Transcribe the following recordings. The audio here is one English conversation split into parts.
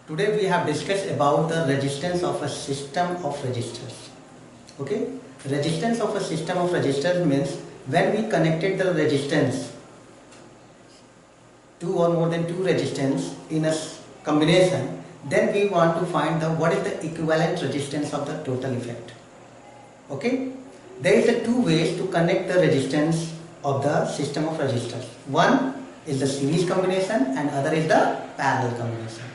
Today we have discussed about the resistance of a system of resistors. Okay, resistance of a system of resistors means when we connected the resistance, two or more than two resistance in a combination, then we want to find the what is the equivalent resistance of the total effect. Okay, there is a two ways to connect the resistance of the system of resistors. One is the series combination and other is the parallel combination.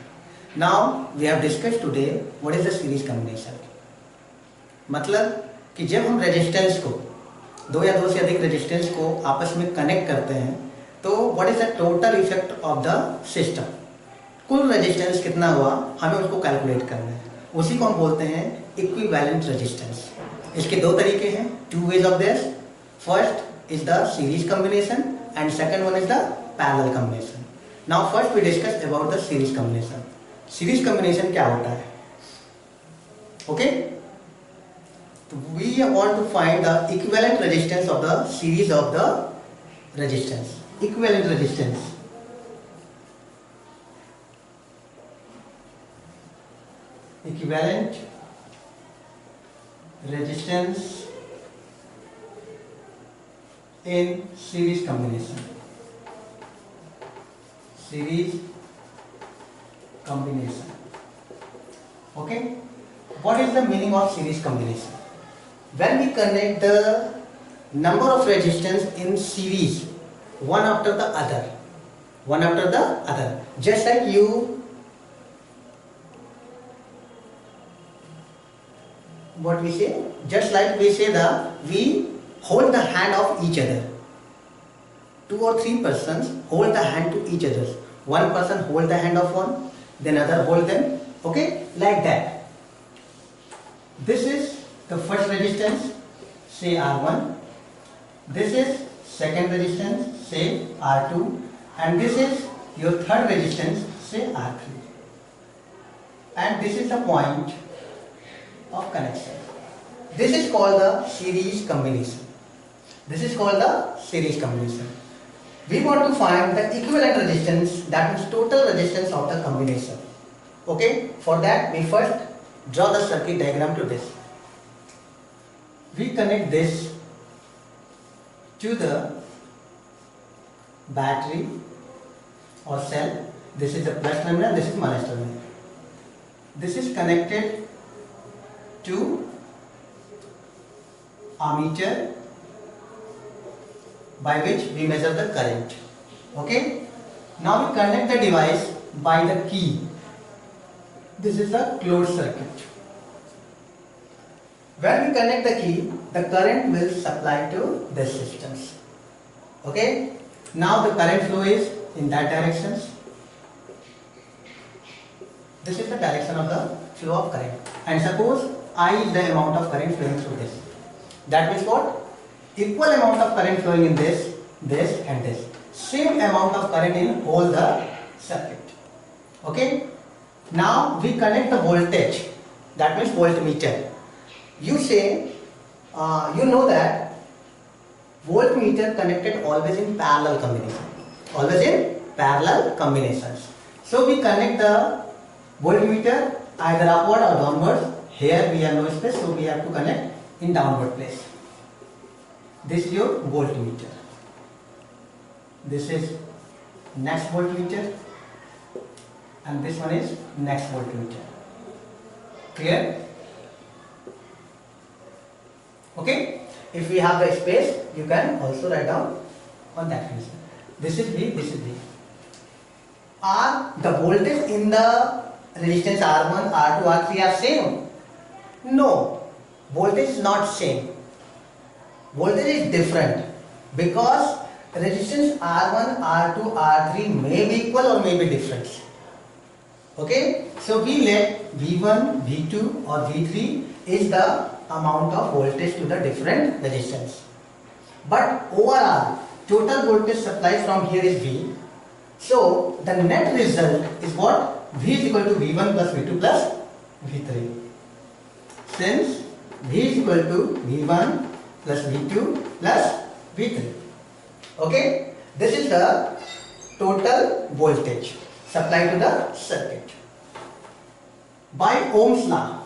Now we have discussed today what is the series combination. मतलब कि जब हम resistance को दो या दो से अधिक रेजिस्टेंस को आपस में कनेक्ट करते हैं तो what is the total effect of the system, कुल रेजिस्टेंस कितना हुआ हमें उसको कैलकुलेट करना है, उसी को हम बोलते हैं इक्विवेलेंट रेजिस्टेंस. इसके दो तरीके हैं, two ways of this. First is the series combination and second one is the parallel combination. Now first we discuss about the series combination. Series combination क्या होता है? Okay, we want to find the equivalent resistance of the series of the resistance. Equivalent resistance. Equivalent resistance in series combination. Series combination. Okay. What is the meaning of series combination? When we connect the number of resistance in series one after the other, just like you what we say, just like we say we hold the hand of each other. Two or three persons hold the hand to each other. One person hold the hand of one, then other hold them. Okay, like that. This is the first resistance, say R1. This is second resistance, say R2, and this is your third resistance, say R3. And this is the point of connection. This is called the series combination. This is called the series combination. We want to find the equivalent resistance, that means total resistance of the combination. Okay, for that we first draw the circuit diagram to this. We connect this to the battery or cell. This is the plus terminal, this is minus terminal. This is connected to ammeter by which we measure the current. Okay. Now we connect the device by the key. This is a closed circuit. When we connect the key, the current will supply to the systems. Okay. Now the current flow is in that direction. This is the direction of the flow of current. And suppose I is the amount of current flowing through this. That means what? Equal amount of current flowing in this, this and this. Same amount of current in all the circuit. Okay. Now we connect the voltage. That means voltmeter. You say, you know that voltmeter connected always in parallel combination. Always in parallel combinations. So we connect the voltmeter either upward or downward. Here we have no space, so we have to connect in downward place. This is your voltmeter. This is next voltmeter. And this one is next voltmeter. Clear? Okay. If we have the space, you can also write down on that reason. This is V, this is V. Are the voltage in the resistance R1, R2, R3 are same? No. Voltage is not same. Voltage is different because resistance R1, R2, R3 may be equal or may be different. Okay, so we let V1, V2 or V3 is the amount of voltage to the different resistance. But overall, total voltage supply from here is V. So the net result is what? V is equal to V1 plus V2 plus V3. Since V is equal to V1 plus V2 plus V3. Okay, this is the total voltage supplied to the circuit. by Ohm's law,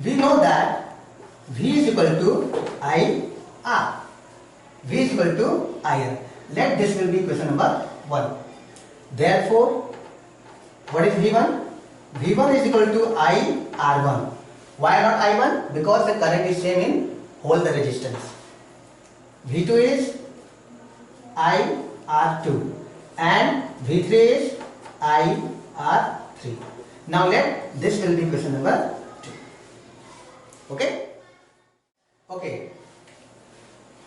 we know that V is equal to IR. V is equal to IR. Let this will be question number 1. Therefore, what is V1? V1 is equal to IR1. Why not I1? Because the current is same in whole the resistance. V2 is IR2 and V3 is IR3. Now let this will be question number 2. Okay? Okay.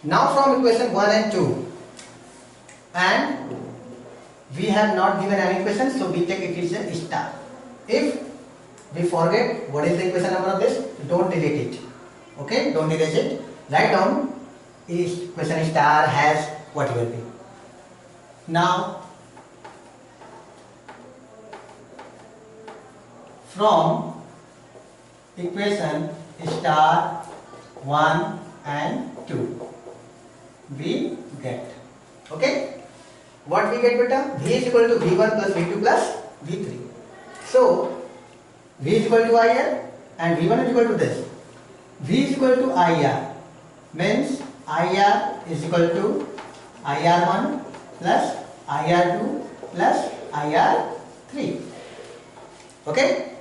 Now from equation 1 and 2, and we have not given any question, so we take equation star. If we forget what is the equation number of this, don't delete it. Okay? Don't erase it. Write down equation star has what will be. Now from equation star 1 and 2 we get, okay, what we get beta? V is equal to V1 plus V2 plus V3. So V is equal to IR and V1 is equal to this. V is equal to IR means IR is equal to IR1 plus IR2 plus IR3. Okay?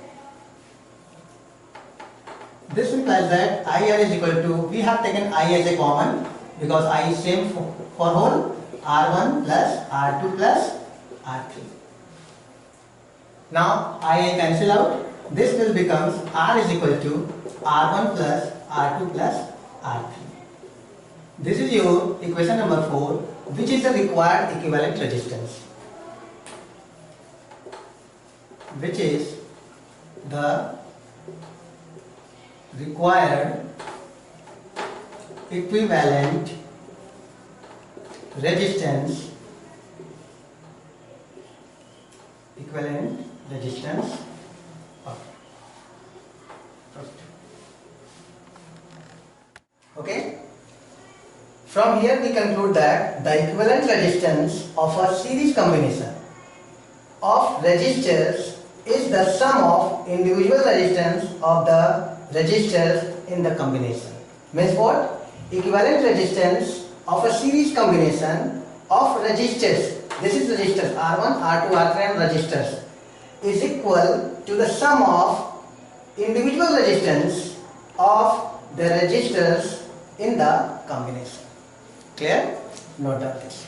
This implies that IR is equal to, we have taken I as a common because I is same for whole, R1 plus R2 plus R3. Now I cancel out. This will become R is equal to R1 plus R2 plus R3. This is your equation number 4, which is the required equivalent resistance. Which is the required equivalent resistance okay. From here we conclude that the equivalent resistance of a series combination of resistors is the sum of individual resistance of the resistors in the combination. Means what? Equivalent resistance of a series combination of resistors, this is resistors R1, R2, R3 and resistors, is equal to the sum of individual resistance of the resistors in the combination. Clear? Note of this.